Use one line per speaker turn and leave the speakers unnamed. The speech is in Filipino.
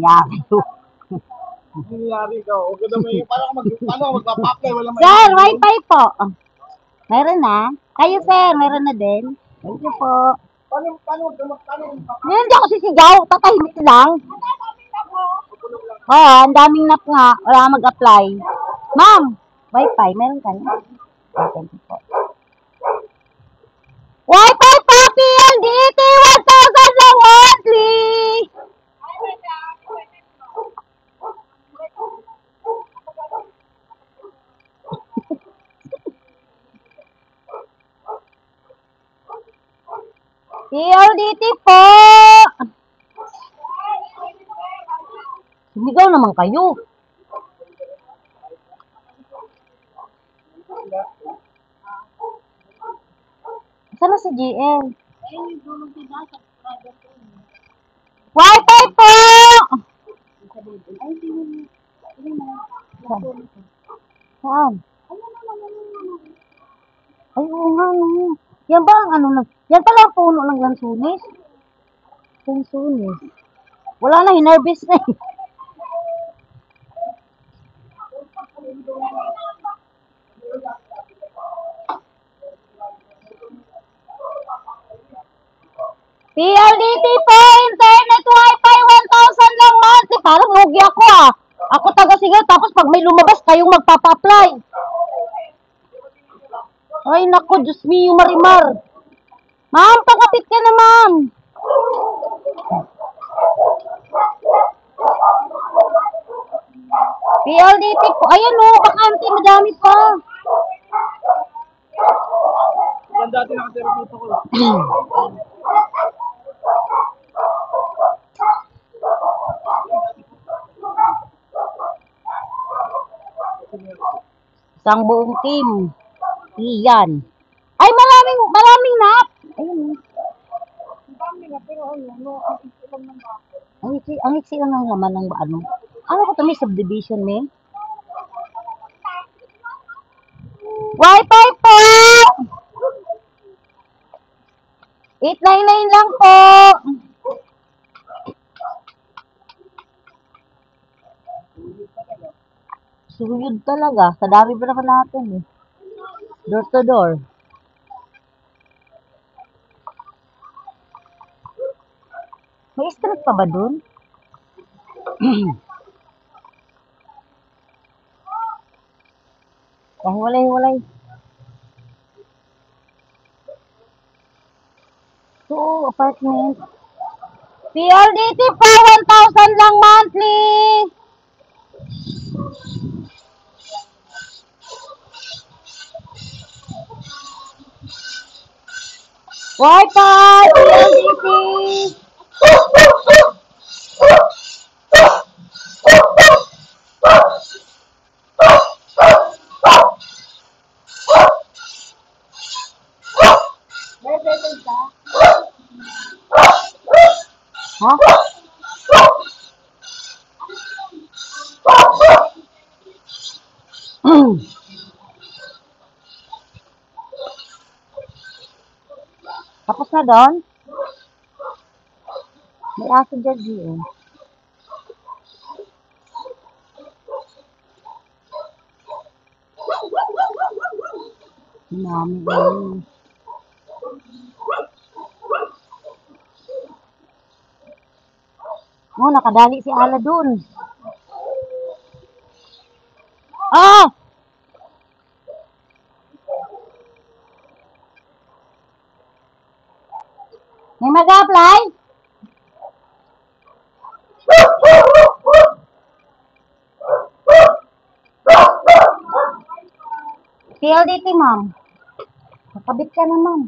nangyari to.
Nangyari ka. O ganda mo yung paano ka magpa-apply? Wala
Sir, wifi po. Meron na. Kayo, sir, meron na din. Thank you po.
Paano
Hindi ako sisigaw. Tatahimik lang. Oo, ang daming nap nga. Wala mag-apply. Ma'am, wifi, meron ka na? Thank you po. Wifi po, PLDT, 1,000 lang monthly. PLDT po. Sumigaw naman kayo. Sana si GL? Wifi po! Saan? Ay, oo nga, no. Yan ba ang ano na? Yan pala ang puno ng lansunis? Lansunis. Wala na, hinarbis na eh. PLDT po, internet wifi, 1,000 lang monthly. Parang lugi ako ah. Ako taga-sigaw, tapos pag may lumabas, kayong magpapa-apply. Ay, naku, Diyos mio, Marimar. Ma'am, pakapit ka na, ma'am. PLDT po. Ayan o, bakante, madami pa.
Yan dati nakatira dito ko.
Isang buong team. Iyan. Ay, maraming nap. Ayun. Ang iksi lang ng laman ng ano. Ano ko ito, may subdivision, may? Wi-Fi po! 899 lang po. Suyod talaga. Sa dami pa naman natin eh. Door to door. May street pa ba dun? Walay. So, apartment. PLDT po, 1,000 lang monthly. Wi-Fi, PLDT. Ha? Tapos na doon? May aso dyan eh. Mami eh. Oh, nakadali si Ala dun. Ah! May mag-apply? PLDT, ma'am. Nakabit ka na, ma'am.